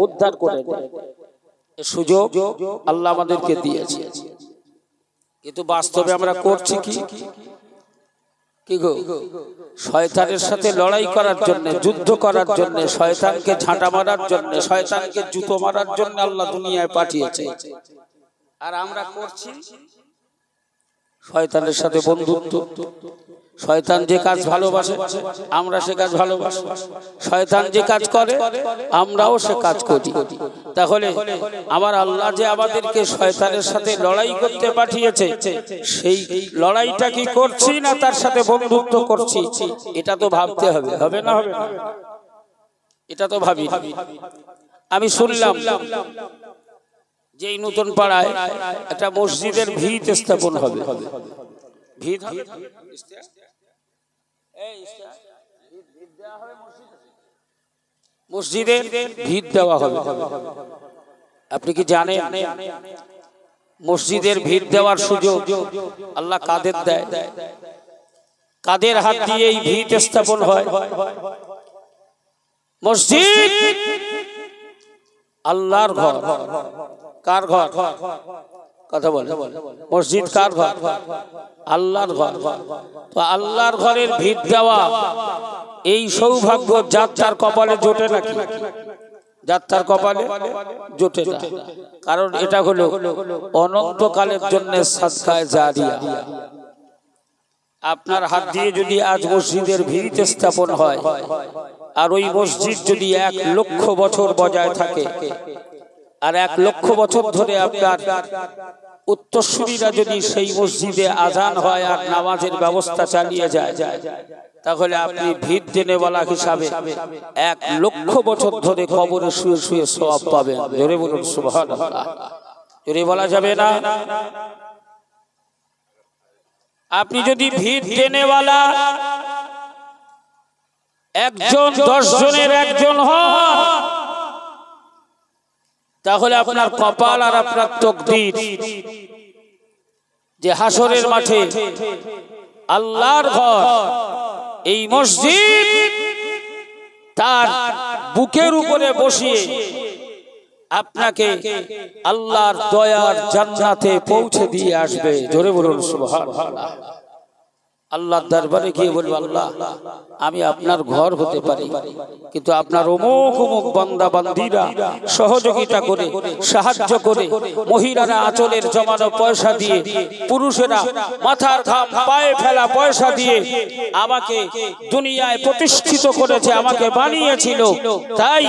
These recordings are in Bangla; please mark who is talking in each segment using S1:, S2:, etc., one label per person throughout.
S1: উদ্ধার করে দেয়। এই সুযোগ আল্লাহ আমাদেরকে দিয়েছে, কিন্তু বাস্তবে আমরা করছি কি? কি গো, শয়তানের সাথে লড়াই করার জন্য, যুদ্ধ করার জন্য, শয়তানকে ঝাঁটা মারার জন্য, শয়তানকে জুতো মারার জন্য আল্লাহ দুনিয়ায় পাঠিয়েছে। আর আমরা করছি শয়তানের সাথে বন্ধুত্ব। শয়তান যে কাজ ভালোবাসে আমরা সে কাজ ভালোবাসি, শয়তান যে কাজ করে আমরাও সে কাজ করি। তাহলে আমার আল্লাহ যে আমাদেরকে শয়তানের সাথে লড়াই করতে পাঠিয়েছে, সেই লড়াইটা কি করছি না তার সাথে বন্ধুত্ব করছি, এটা তো ভাবতে হবে। হবে না? হবে না? এটা তো ভাবি। আমি শুনলাম যে এই নতুন পাড়ায় একটা মসজিদের ভিত স্থাপন হবে। ভিত হবে, মসজিদে ভিত দেওয়া হবে। আপনি কি জানেন মসজিদের ভিত দেওয়ার সুযোগ আল্লাহ কাদের দেয়? কাদের হাত দিয়ে এই ভিত স্থাপন হয়? মসজিদ আল্লাহর ঘর। কার ঘর? কথা বলে। মসজিদ কার ঘর? আল্লাহর ঘর। তো আল্লাহর ঘরের ভিত দেওয়া এই সৌভাগ্য যাত্রার কপালে জোটে নাকি? যাত্রার কপালে জোটে না, কারণ এটা হলো অনন্তকালের জন্য সাদকায়ে জারিয়া। আপনার হাত দিয়ে যদি আজ মসজিদের ভিত স্থাপন হয়, আর ওই মসজিদ যদি 1 লক্ষ বছর বজায় থাকে, আর 1 লক্ষ বছর ধরে আপনার উত্তরসূরিরা যদি সেই মসজিদে আজান হয় আর নামাজের ব্যবস্থা চালিয়ে যায়, তাহলে আপনি ভিত দেনেওয়ালা হিসাবে 1 লক্ষ বছর ধরে কবরে শুয়ে শুয়ে সওয়াব পাবেন। জোরে বলুন সুবহানাল্লাহ। জোরে বলা যাবে না? আপনি যদি ভিত দেনেওয়ালা একজন 10 জনের একজন হন, তাহলে আপনার কপাল আর আপনার তকদির যে হাসরের মাঠে আল্লাহর ঘর, এই মসজিদ তার বুকের উপরে বসিয়ে আপনাকে আল্লাহর দয়ার জান্নাতে পৌঁছে দিয়ে আসবে। জোরে বলুন সুবহানাল্লাহ। আল্লাহর দরবারে গিয়ে বলবো, আল্লাহ আমি আপনার ঘর হতে পারি, কিন্তু আপনার অমুক অমুক বান্দা বান্দিরা সহযোগিতা করে, সাহায্য করে, মহিলারা আঁচলের জমানো পয়সা দিয়ে, পুরুষেরা মাথার ঘাম পায়ে ফেলা পয়সা দিয়ে আমাকে দুনিয়ায় প্রতিষ্ঠিত করেছে, আমাকে বানিয়েছিল। তাই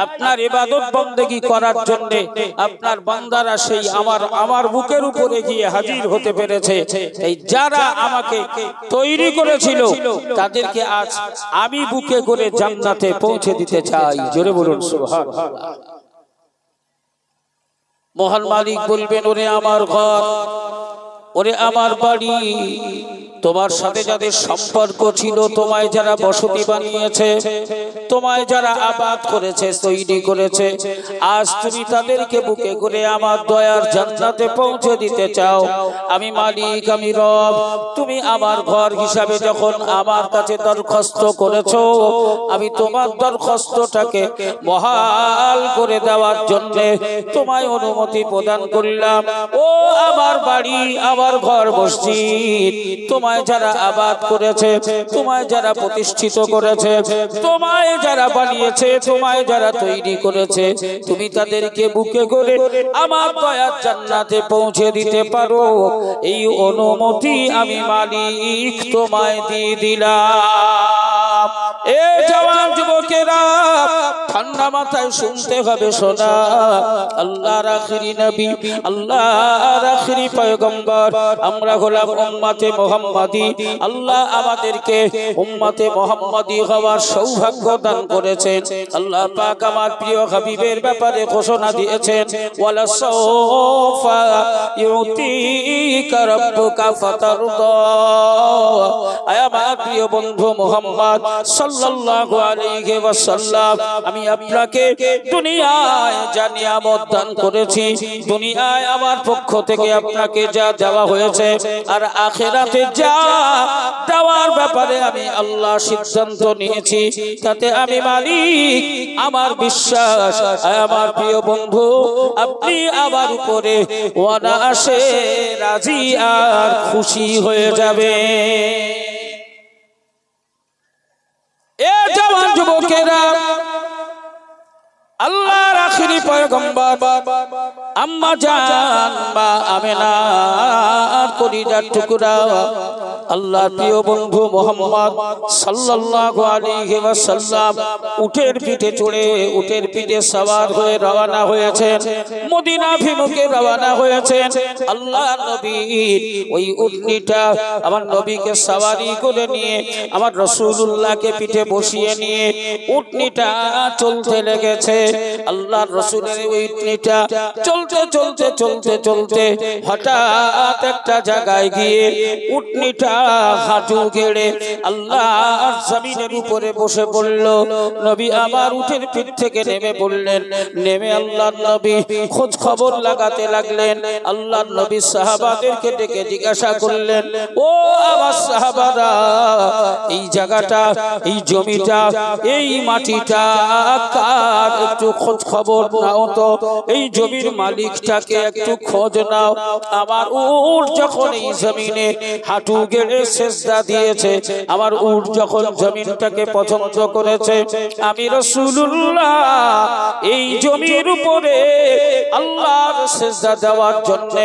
S1: আপনার ইবাদত বন্দেগী করার জন্য আপনার বান্দারা সেই আমার বুকের উপরে গিয়ে হাজির হতে পেরেছে। এই যারা আমাকে তৈরি করেছিল তাদেরকে আজ আমি বুকে করে জান্নাতে পৌঁছে দিতে চাই। জোরে বলুন সুবহানাল্লাহ। মহান মালিক বলবেন, ওরে আমার ঘর, ওরে আমার বাড়ি, তোমার সাথে যাদের সম্পর্ক ছিল, তোমায় যারা বসতি বানিয়েছে, তোমায় যারা আবাদ করেছে, তৈরি করেছে, আজ তুমি তাদেরকে বুকে করে আমার দয়ার জান্নাতে পৌঁছে দিতে চাও। আমি মালিক, আমি রব। তুমি আমার ঘর হিসাবে যখন আমার কাছে দরখাস্ত করেছো, আমি তোমার দরখাস্তটাকে বহাল করে দেওয়ার জন্য তোমায় অনুমতি প্রদান করলাম। ও আমার বাড়ি, আমার ঘর মসজিদ, তোমায় যারা আবাদ করেছে, তোমায় যারা প্রতিষ্ঠিত করেছে, তোমায় যারা বানিয়েছে, তোমায় যারা তৈরি করেছে, তুমি তাদেরকে বুকে করে আমার দয়ার জান্নাতে পৌঁছে দিতে পারো, এই অনুমতি আমি মালিক তোমায় দিয়ে দিলাম। এ জওয়ান যুবকেরা, ঠান্ডা মাথায় শুনতে হবে, শোনা। আল্লাহর আখিরি নবী, আল্লাহর আখিরি পয়গম্বর, আমরা হলাম উম্মতে মুহাম্মাদি। আল্লাহ আমাদেরকে উম্মতে মুহাম্মাদি হওয়ার সৌভাগ্য দান করেছেন। আল্লাহ পাক আমার প্রিয় হাবিবের ব্যাপারে ঘোষণা দিয়েছেন, ওয়ালা সাওফা ইউতিকা রাব্বুকা ফাতারদা। আয় আমার প্রিয় বন্ধু মুহাম্মদ সাল্লাল্লাহু সাল্লাল্লাহু আলাইহি ওয়াসাল্লাম আমি আপনাকে দুনিয়ায় যা নিয়ামত দান করেছি, দুনিয়ায় আমার পক্ষ থেকে আপনাকে যা দেওয়া হয়েছে, আর আখিরাতে যা দেওয়ার ব্যাপারে আমি আল্লাহ সিদ্ধান্ত নিয়েছি, তাতে আমি মালিক। আমার বিশ্বাস আমার প্রিয় বন্ধু আপনি আমার উপরে অনায়াসে রাজি আর খুশি হয়ে যাবে। এ জওয়ান যুবকেরা, আল্লাহর আখিরি পয়গম্বর আম্মা জান মা আমিনার কলিজার টুকরা আল্লাহর প্রিয় বন্ধু মুহাম্মদ সাল্লাল্লাহু আলাইহি ওয়াসাল্লাম উটের পিঠে চড়ে, উটের পিঠে সওয়ার হয়ে রওনা হয়েছেন, মদিনাভিমুখে রওনা হয়েছেন। আল্লাহর নবী ওই উটনিটা আমার নবীকে সওয়ারি করে নিয়ে, আমার রাসূলুল্লাহকে পিঠে বসিয়ে নিয়ে উটনিটা চলতে লেগেছে। আল্লাহর রাসূলের ওই উটনিটা চলতে চলতে চলতে চলতে হঠাৎ একটা জায়গায় গিয়ে উটনিটা হাঁটু গেড়ে আল্লাহর জমিনের উপরে বসে পড়ল। নবী আমার উটের পিঠ থেকে নেমে পড়লেন। নেমে আল্লাহর নবী খোঁজ খবর লাগাতে লাগলেন। আল্লাহর নবী সাহাবাদেরকে ডেকে জিজ্ঞাসা করলেন, ও আমার সাহাবারা, এই জায়গাটা, এই জমিটা, এই মাটিটা কার? একটু খোঁজ খবর নাও তো, এই জমির মালিকটাকে একটু খোঁজ নাও। আমার উট যখন এই জমিনে হাঁটু গেড়ে সেজদা দিয়েছে, আমার উট যখন জমিনটাকে পছন্দ করেছে, আমি রাসূলুল্লাহ এই জমির উপরে আল্লাহর সেজদা দেওয়ার জন্য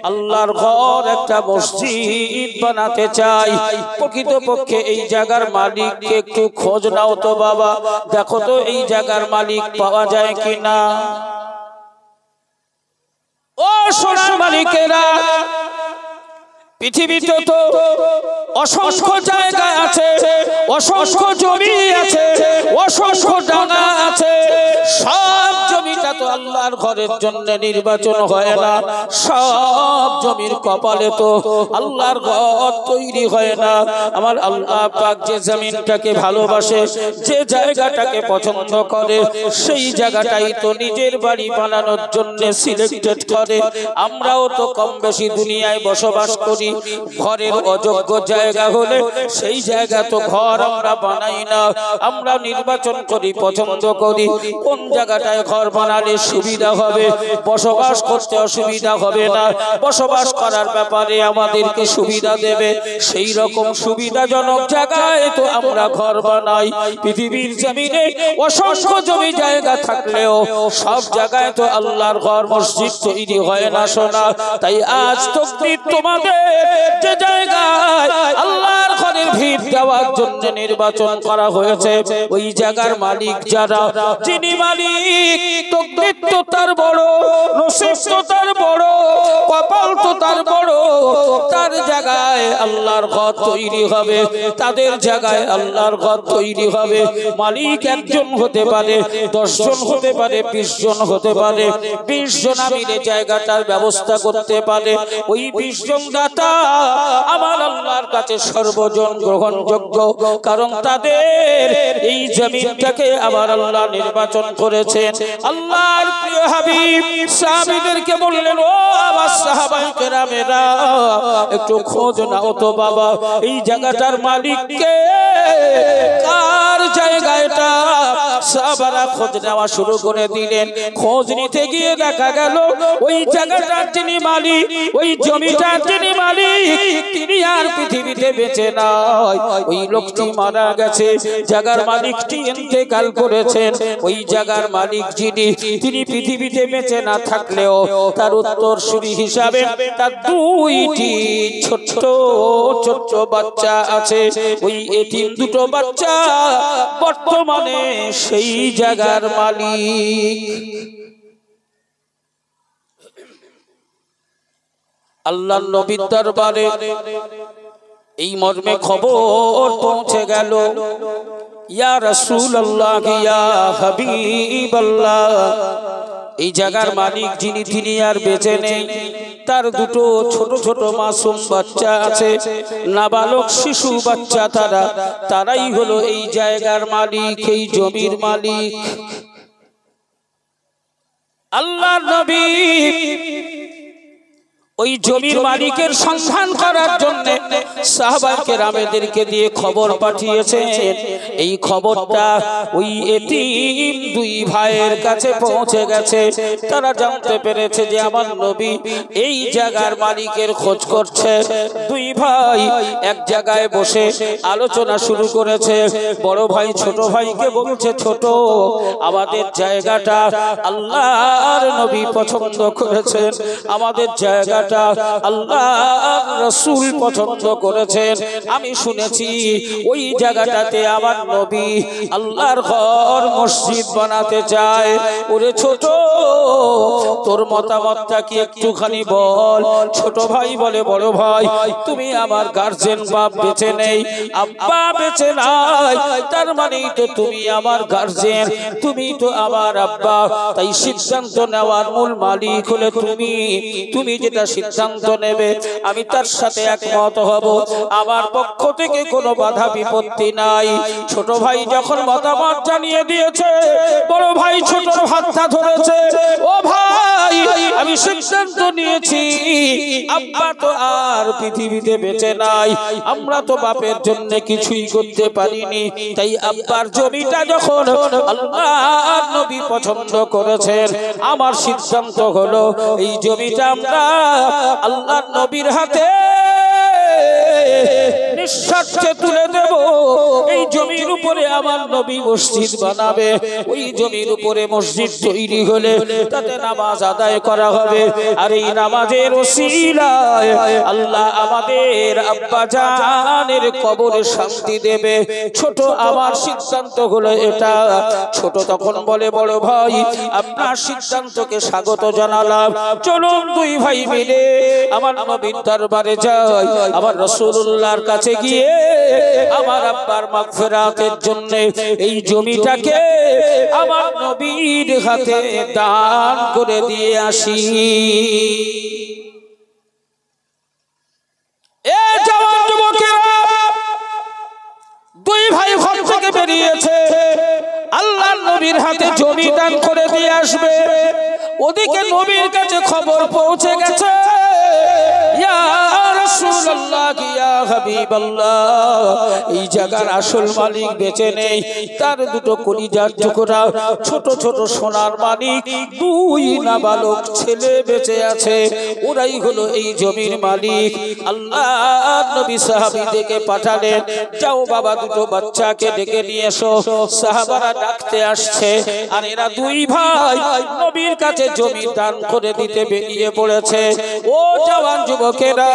S1: আল্লাহর ঘর, একটা মসজিদ বানাতে চাই। প্রকৃতপক্ষে এই জায়গার মালিককে একটু খোঁজ নাও তো বাবা, দেখো তো এই জায়গার মালিক পাওয়া যায় কিনা। ও সোনার মালিকেরা, পৃথিবীতে তো অসংখ্য জায়গা আছে, অসংখ্য জমি আছে, অসংখ্য ডাঙা আছে। সব জমিটা তো আল্লাহর ঘরের জন্য নির্বাচন হয় না, সব জমির কপালে তো আল্লাহর ঘর তৈরি হয় না। আমার আল্লাহ পাক যে জমিনটাকে ভালোবাসে, যে জায়গাটাকে পছন্দ করে, সেই জায়গাটাই তো নিজের বাড়ি বানানোর জন্য সিলেক্টেড করে। আমরাও তো কম বেশি দুনিয়ায় বসবাস করি, ঘরের অযোগ্য জায়গা হলে সেই জায়গা তো ঘর আমরা বানাই না, আমরা নির্বাচন করি, পছন্দ করি কোন জায়গাটায় ঘর বানালে সুবিধা হবে, বসবাস করতে অসুবিধা হবে না, বসবাস করার ব্যাপারে আমাদেরকে সুবিধা দেবে, সেই রকম সুবিধাজনক জায়গায় তো আমরা ঘর বানাই। পৃথিবীর জমিনে অসংখ্য জমি জায়গা থাকলেও সব জায়গায় তো আল্লাহর ঘর মসজিদ তৈরি হয় না সোনা। তাই আজ তাকদীর তোমাদের যে জায়গায় আল্লাহর ঘরের ভিড় দেওয়ার জন্য নির্বাচন করা হয়েছে, ওই জায়গার মালিক যারা, যিনি মালিক, তাকদীর তো তার বড়, নসিব তো তার বড়, কপাল তো তার বড়, তার জায়গায় আল্লাহর ঘর তৈরি হবে, তাদের জায়গায় আল্লাহর ঘর তৈরি হবে। মালিক একজন হতে পারে, 10 জন হতে পারে, 20 জন হতে পারে, 20 জন মিলে জায়গাটার ব্যবস্থা করতে পারে। ওই 20 জন দাতা আমার আল্লাহর কাছে সর্বজন গ্রহণযোগ্য, কারণ তাদের এই জমিনটাকে আবার আল্লাহ নির্বাচন করেছেন। আল্লাহর প্রিয় হাবিব সাহাবীদেরকে বললেন, ও আমার সাহাবায়ে কেরামেরা, একটু খোঁজ নাও তো বাবা, এই জায়গাটার মালিক কে, কার জায়গা এটা। সাহাবারা খোঁজ নেওয়া শুরু করে দিলেন। খোঁজ নিতে গিয়ে দেখা গেল ওই জায়গাটার যিনি মালিক, ওই জমিটার যিনি মালিক, তিনি আর পৃথিবীতে বেঁচে নাই, ওই লোকটি মারা গেছে। জায়গার মালিকটি ইন্তেকাল করেছেন। ওই জায়গার মালিক যিনি, তিনি পৃথিবীতে বেঁচে না থাকলেও তার উত্তরসূরি হিসাবে তার 2টি ছোট্ট ছোট্ট বাচ্চা আছে। ওই এতিম 2টো বাচ্চা বর্তমানে সেই জায়গার মালিক। আল্লাহর নবীর দরবারে এই মর্মে খবর পৌঁছে গেল, ইয়া রাসূলুল্লাহ, ইয়া হাবিবাল্লাহ, এই জায়গার মালিক যিনি তিনি আর বেঁচে নেই। তার দুটো ছোট ছোট মাসুম বাচ্চা আছে, নাবালক শিশু বাচ্চা, তারাই হলো এই জায়গার মালিক, এই জমির মালিক। আল্লাহর নবী ওই জমির মালিকের সন্ধান করার জন্য সাহাবায়ে কেরামদেরকে দিয়ে খবর পাঠিয়েছেন। এই খবরটা ওই এতিম দুই ভাইয়ের কাছে পৌঁছে গেছে। তারা জানতে পেরেছে যে আমার নবী এই জায়গার মালিকের খোঁজ করছে। দুই ভাই এক জায়গায় বসে আলোচনা শুরু করেছে। বড় ভাই ছোট ভাইকে বলছে, ছোট, আমাদের জায়গাটা আল্লাহর নবী পছন্দ করেছেন, আমাদের জায়গাটা আল্লাহর রাসূল পছন্দ করেছেন। আমি শুনেছি ওই জায়গাটাতে আমার নবী আল্লাহর ঘর মসজিদ বানাতে চায়। ওরে ছোট, তোর মতামতটা কি একটুখানি বল। ছোট ভাই বলে, বড় ভাই, তুমি আমার গার্জেন, বাপ বেঁচে নেই, আব্বা বেঁচে নাই, তার মানেই তো তুমি আমার গার্জেন, তুমি তো আমার আব্বা, তাই সিদ্ধান্ত নেওয়ার মূল মালিক হলে তুমি যেটা সিদ্ধান্ত নেবে আমি তার সাথে একমত হব, আমার পক্ষ থেকে কোনো বাধা বিপত্তি নাই। ছোট ভাই যখন মতামত জানিয়ে দিয়েছে, বড় ভাই ছোটর হাতটা ধরেছে। ও ভাই, আমি সিদ্ধান্ত নিয়েছি, আব্বা তো আর পৃথিবীতে বেঁচে নাই, আমরা তো বাপের জন্য কিছুই করতে পারিনি, তাই আব্বার জমিটা যখন আল্লাহর নবী পছন্দ করেছেন, আমার সিদ্ধান্ত হলো এই জমিটা আমরা আল্লাহর নবীর হাতে নিঃস্বার্থে তুলে দেব। এই জমির উপরে আমার নবী মসজিদ বানাবে। ওই জমির উপরে মসজিদ তৈরি হলে তাতে নামাজ আদায় করা হবে, আর এই নামাজের ওসিলায় আল্লাহ আমাদের আব্বা জানের কবরে শান্তি দেবে। ছোট, আমার সিদ্ধান্ত হলো এটা। ছোট তখন বলে, বড় ভাই, আপনার সিদ্ধান্তকে স্বাগত জানালাম, চলুন দুই ভাই মিলে আমার নবীর দরবারে যাই, আমার রাসূলুল্লাহর কাছে গিয়ে আমার আব্বার মাগফিরাতের জন্য এই জমিটাকে আমার নবীর হাতে দান করে দিয়ে আসি। এ জওয়ান যুবকেরা, দুই ভাই ঘর থেকে বেরিয়েছে, আল্লাহর নবীর হাতে জমি দান করে দিয়ে আসবে। ওদিকে নবীর কাছে খবর পৌঁছে গেছে, ইয়া রাসূলুল্লাহ, ইয়া হাবিবাল্লাহ, এই জায়গার আসল মালিক বেঁচে নেই, তার দুটো কলিজার টুকরা ছোট ছোট সোনার মালিক দুই নাবালক ছেলে বেঁচে আছে, ওরাই হলো এই জমির মালিক। আল্লাহর নবী সাহাবীদেরকে পাঠালেন, যাও বাবা, দুটো বাচ্চাকে ডেকে নিয়ে এসো। সাহাবারা ডাকতে আসছে, আর এরা দুই ভাই নবীর কাছে জমি দান করে দিতে বেরিয়ে পড়েছে। ও জওয়ান যুবকেরা,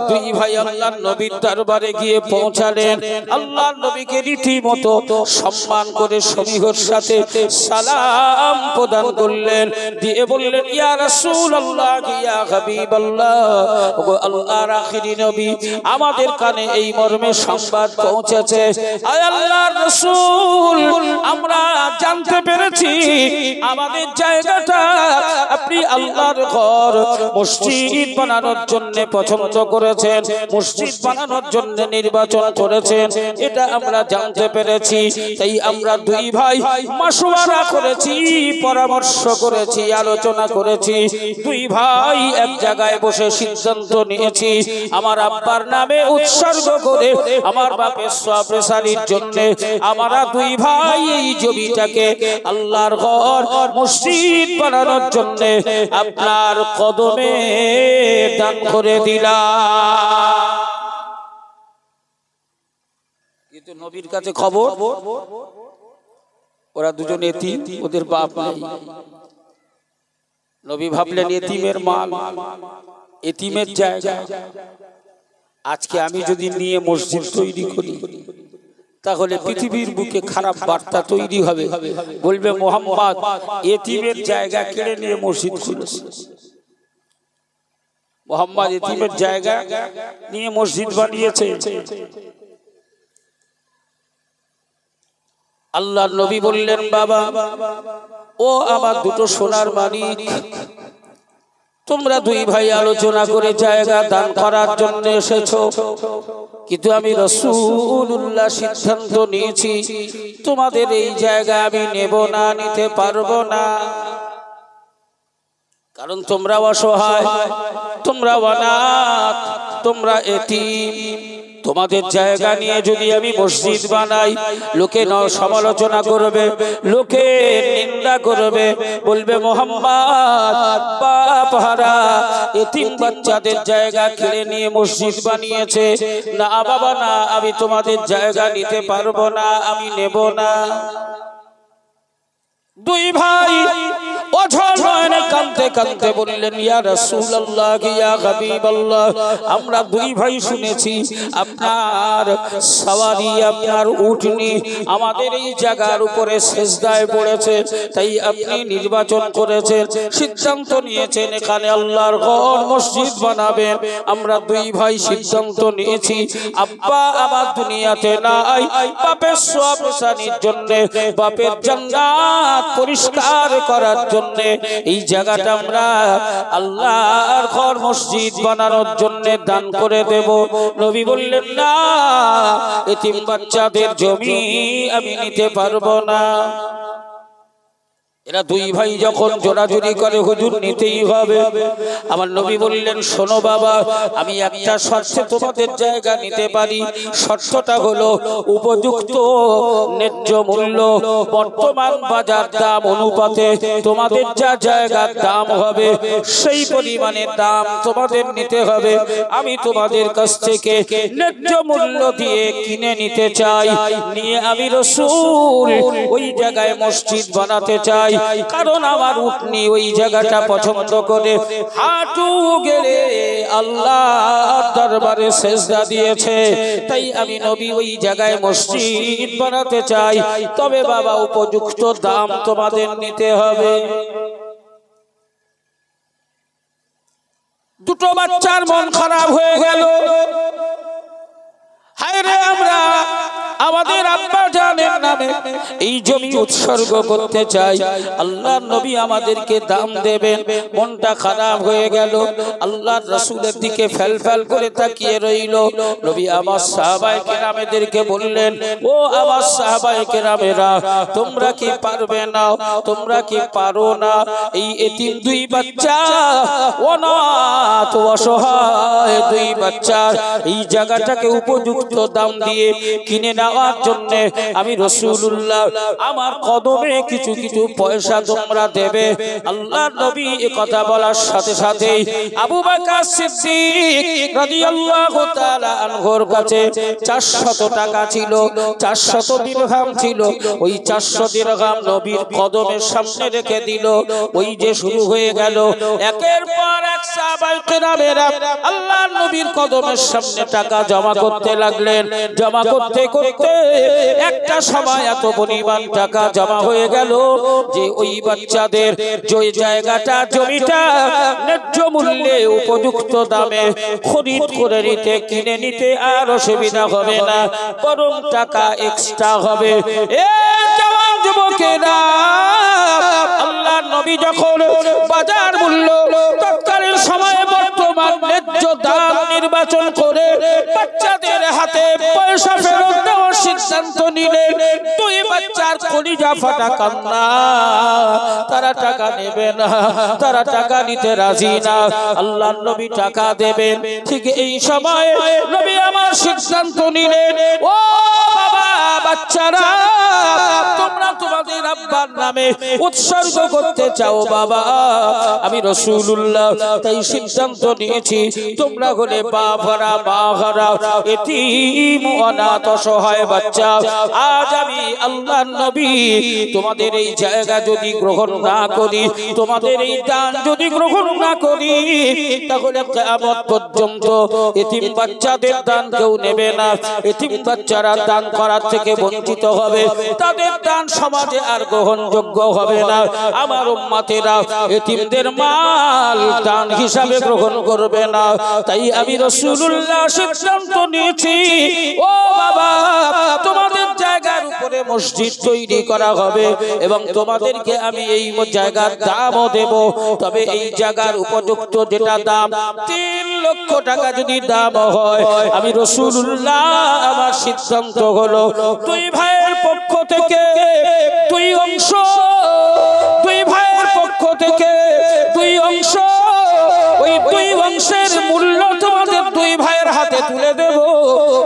S1: দুই ভাই আল্লাহর নবীর দরবারে গিয়ে পৌঁছালেন। আল্লাহর নবীকে রীতিমতো সম্মান করে সমীহর সাথে সালাম প্রদান করলেন, দিয়ে বললেন, ইয়া রাসূলুল্লাহ, ইয়া হাবিবাল্লাহ, ওগো আল্লাহর আখিরি নবী, আমাদের কানে এই মর্মে সংবাদ পৌঁছেছে, আয় আল্লাহর রাসূল, আমরা জানতে পেরেছি আমাদের জায়গাটা আপনি আল্লাহর ঘর মসজিদ বানানোর জন্য পছন্দ করেছেন, মসজিদ বানানোর জন্য নির্বাচন করেছেন, এটা আমরা জানতে পেরেছি। তাই আমরা দুই ভাই মাশওয়ারা করেছি, পরামর্শ করেছি, আলোচনা করেছি, দুই ভাই এক জায়গায় বসে সিদ্ধান্ত নিয়েছি, আমার আব্বার নামে উৎসর্গ করে আমার বাপের সওয়াবের জন্য আমরা দুই ভাই এই জমিটাকে আল্লাহর ঘর মসজিদ বানানোর জন্য আপনার কদমে দান করে দিলাম। কিন্তু নবীর কাছে খবর, ওরা দুজন এতিম, ওদের বাপ নাই। নবী ভাবলেন, এতিমের মাল, এতিমের জায়গা, আজকে আমি যদি নিয়ে মসজিদ তৈরি করি তাহলে পৃথিবীর বুকে খারাপ বার্তা তৈরি হবে, বলবে মুহাম্মদ এতিমের জায়গা কেড়ে নিয়ে মসজিদ খুলেছে, মুহাম্মদ এতিমের জায়গা নিয়ে মসজিদ বানিয়েছে। আল্লাহর নবী বললেন, বাবা ও আমার দুটো সোনার মানিক, তোমরা দুই ভাই আলোচনা করে জায়গা দান করার জন্য এসেছো, কিন্তু আমি রাসূলুল্লাহ সিদ্ধান্ত নিয়েছি তোমাদের এই জায়গা আমি নেব না, নিতে পারবো না। কারণ তোমরা অসহায়, তোমরা অনাথ, তোমরা এতিম। তোমাদের জায়গা নিয়ে যদি আমি মসজিদ বানাই, লোকে সমালোচনা করবে, লোকে নিন্দা করবে, বলবে মুহাম্মদ বাপ হারা এতিম বাচ্চাদের জায়গা কেড়ে নিয়ে মসজিদ বানিয়েছে। না বাবা না, আমি তোমাদের জায়গা নিতে পারবো না, আমি নেব না। দুই ভাই অঝর নয়নে কাঁদতে কাঁদতে বললেন, ইয়া রাসূলুল্লাহ, ইয়া হাবিবাল্লাহ, আমরা দুই ভাই শুনেছি আপনার সওয়ারি, আপনার উটনি আমাদের এই জায়গার উপরে সিজদায় পড়েছে, তাই আপনি নির্বাচন করেছেন, সিদ্ধান্ত নিয়েছেন এখানে আল্লাহর ঘর মসজিদ বানাবেন। আমরা দুই ভাই সিদ্ধান্ত নিয়েছি, আব্বা আমার দুনিয়াতে নাই, বাপের সওয়াব নিসানির জন্য, বাপের জান্নাত পরিষ্কার করার জন্য এই জায়গাটা আমরা আল্লাহর ঘর মসজিদ বানানোর জন্য দান করে দেব। নবী বললেন, না, এতিম বাচ্চাদের জমি আমি নিতে পারবো না। এরা দুই ভাই যখন জোরাজুরি করে, হুজুর নিতেই হবে। আমার নবী বললেন, শোনো বাবা, আমি একটা শর্তে তোমাদের জায়গা নিতে পারি। শর্তটা হলো উপযুক্ত ন্যায্য মূল্য, বর্তমান বাজার দাম অনুপাতে তোমাদের যা জায়গার দাম হবে সেই পরিমাণে দাম তোমাদের নিতে হবে। আমি তোমাদের কাছ থেকে ন্যায্য মূল্য দিয়ে কিনে নিতে চাই, নিয়ে আমি রাসূল ওই জায়গায় মসজিদ বানাতে চাই। কারণ আমার উটনি ওই জায়গাটা পছন্দ করে হাঁটু গেড়ে আল্লাহর দরবারে সিজদা দিয়েছে, তাই আমি নবী ওই জায়গায় মসজিদ বানাতে চাই। তবে বাবা উপযুক্ত দাম তোমাদের নিতে হবে। দুটো বাচ্চার মন খারাপ হয়ে গেল। হায় রে, আমরা আমাদের আব্বা জানের নামে এই জমি উৎসর্গ করতে চাই, আল্লাহর নবী আমাদেরকে দাম দেবেন। মনটা খারাপ হয়ে গেল। আল্লাহর রাসূলের দিকে ফেলফেল করে তাকিয়ে রইল। নবী আমার সাহাবায়ে কেরামদেরকে বললেন, ও আমার সাহাবায়ে কেরামেরা, তোমরা কি পারবে না? তোমরা কি পারো না? এই এতিম দুই বাচ্চা, অনাথ অসহায় দুই বাচ্চার এই জায়গাটাকে উপযুক্ত দাম দিয়ে কিনে নেওয়ার জন্য আমি রাসূলুল্লাহ আমার কদমে কিছু কিছু পয়সা তোমরা দেবে। আল্লাহর নবী এই কথা বলার সাথে সাথে আবু বকর সিদ্দিক রাদিয়াল্লাহু তাআলা আনহুর কাছে 400 টাকা ছিল, 400 দিরহাম ছিল। ওই 400 দিরহাম নবীর কদমের সামনে রেখে দিল। ওই যে শুরু হয়ে গেল একের পর এক সাহাবায়ে কেরামেরা আল্লাহর নবীর কদমের সামনে টাকা জমা করতে লাগলেন। জমা করতে করতে একটা সময় এত পরিমাণ টাকা জমা হয়ে গেল যে ওই বাচ্চাদের যে জায়গাটা, জমিটা ন্যায্য মূল্যে উপযুক্ত দামে খরিদ করে নিতে, কিনে নিতে আর অসুবিধা হবে না, বরং টাকা এক্সট্রা হবে। এ জওয়ান যুবকেরা, আল্লাহর নবী যখন বাজার মূল্য তৎকালীন সময়ে বর্তমান ন্যায্য দাম নির্বাচন করে বাচ্চাদের হাতে পয়সা ফেরত দেওয়ার সিদ্ধান্ত নিলেন, দুই বাচ্চার কলিজা ফাটা কান্না। তারা টাকা নেবে না, তারা টাকা নিতে রাজি না। আল্লাহর নবী টাকা দেবেন। ঠিক এই সময় নবী আমার সিদ্ধান্ত নিলেন, ও বাবা বাচ্চারা, তোমরা তোমাদের আব্বার নামে উৎসর্গ করতে চাও বাবা, আমি রাসূলুল্লাহ তাই সিদ্ধান্ত নিয়েছি তোমরা হলে বাপ হারা, মা হারা, এতিম অনাথ অসহায় বাচ্চা। আজ আমি আল্লাহর নবী তোমাদের এই জায়গা যদি গ্রহণ না করি, তোমাদের এই দান যদি গ্রহণ না করি, তাহলে কিয়ামত পর্যন্ত এতিম বাচ্চাদের দান কেউ নেবে না। এতিম বাচ্চারা দান করার থেকে বঞ্চিত হবে, তাদের দান সমাজে আর গ্রহণযোগ্য হবে না। আমার উম্মতেরা এতিমদের মাল দান হিসাবে গ্রহণ করবে না। তাই আমি রাসূলুল্লাহ সিদ্ধান্ত নিয়েছি ও বাবা তোমাদের জায়গার উপরে মসজিদ তৈরি করা হবে এবং তোমাদেরকে আমি এই জায়গার দামও দেব, তবে এই জায়গার উপযুক্ত যেটা দাম 3 লক্ষ টাকা যদি দাম হয়, আমি রাসূলুল্লাহ আমার সিদ্ধান্ত হলো 2 ভাইয়ের পক্ষ থেকে 2 অংশ, 2 ভাইয়ের পক্ষ থেকে 2 অংশ, ওই 2 অংশের মূল্য তোমাদের 2 ভাইয়ের হাতে তুলে দেব,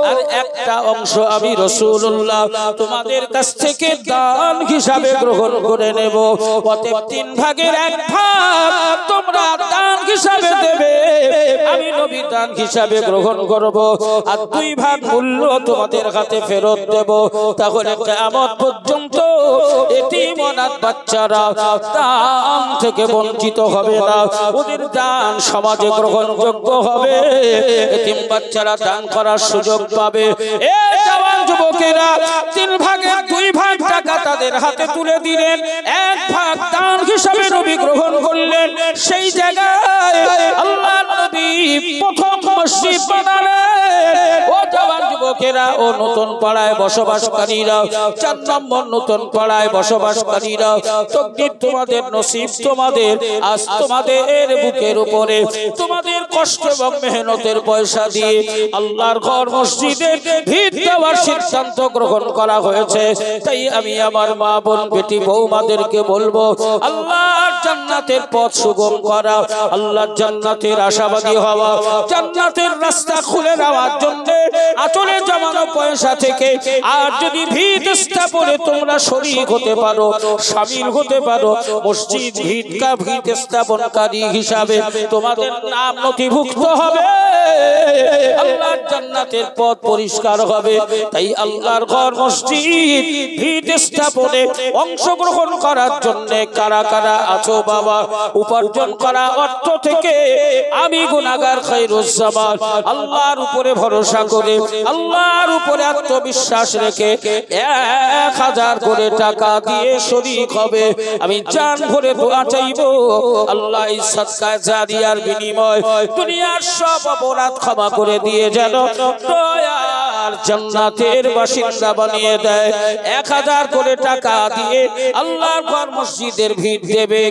S1: আর একটা অংশ আমি রাসূলুল্লাহ তোমাদের কাছ থেকে দান হিসাবে গ্রহণ করে নেব। অতএব 3 ভাগের 1 ভাগ তোমরা দান হিসাবে দেবে, আমি নবী দান হিসাবে গ্রহণ করব, আর 2 ভাগ মূল্য তোমাদের হাতে ফেরত দেব। তাহলে কিয়ামত পর্যন্ত এতিম অনাথ বাচ্চারা দান থেকে বঞ্চিত হবে না, ওদের দান সমাজে গ্রহণযোগ্য হবে, এতিম বাচ্চারা দান করার সুযোগ পাবে। এই জওয়ান যুবকেরা 3 ভাগের 2 ভাগ টাকা তাদের হাতে তুলে দিলেন, 1 ভাগ দান হিসাবে নবী গ্রহণ করলেন। সেই জায়গায় আল্লাহর নবী প্রথম মসজিদ বানালেন। ও জওয়ান যুবকেরা, ও নতুন পাড়ায় বসবাসকারীরা, 4 নম্বর নতুন পাড়ায় বসবাসকারীরা, তকদির তোমাদের, নসিব তোমাদের, আজ তোমাদের বুকের উপরে তোমাদের কষ্ট এবং মেহনতের পয়সা দিয়ে আল্লাহর ঘর মসজিদের ভিত দেওয়ার সিদ্ধান্ত গ্রহণ করা হয়েছে। তাই আমি আমার মা বোন বেটি বৌমাদেরকে বলবো, আল্লাহর জান্নাতের পথ সুগম করা, আল্লাহর জান্নাতের আশাবাদী হওয়া, জান্নাতের রাস্তা খুলে দেওয়ার জন্য আচলে জমানো পয়সা থেকে আর যদি ভিত স্থাপনে তোমরা শরীক হতে পারো, শামিল হতে পারো, মসজিদ ভিত স্থাপনকারী হিসাবে তোমাদের নাম নথিভুক্ত হবে, আল্লাহর জান্নাতের পথ পরিষ্কার হবে। তাই আল্লাহর ঘর মসজিদ ভিত স্থাপনে অংশগ্রহণ করার জন্য কারা কারা আছো বাবা, উপার্জন করা অর্থ থেকে আমি গুনাহগার খায়রুজ্জামান আল্লাহর উপরে ভরসা করে, আল্লাহর উপরে আত্মবিশ্বাস রেখে 1000 করে টাকা দিয়ে শরীক হবে। আমি জান ভরে দোয়া চাইবো, আল্লাহ এই সাদকা জারিয়ার বিনিময় দুনিয়ার সব অপরাধ ক্ষমা করে দিয়ে যেন দয়ার জান্নাতের বাসিন্দা বানিয়ে দেয়। 1000 করে টাকা দিয়ে আল্লাহর ঘর মসজিদের ভিত দেবে।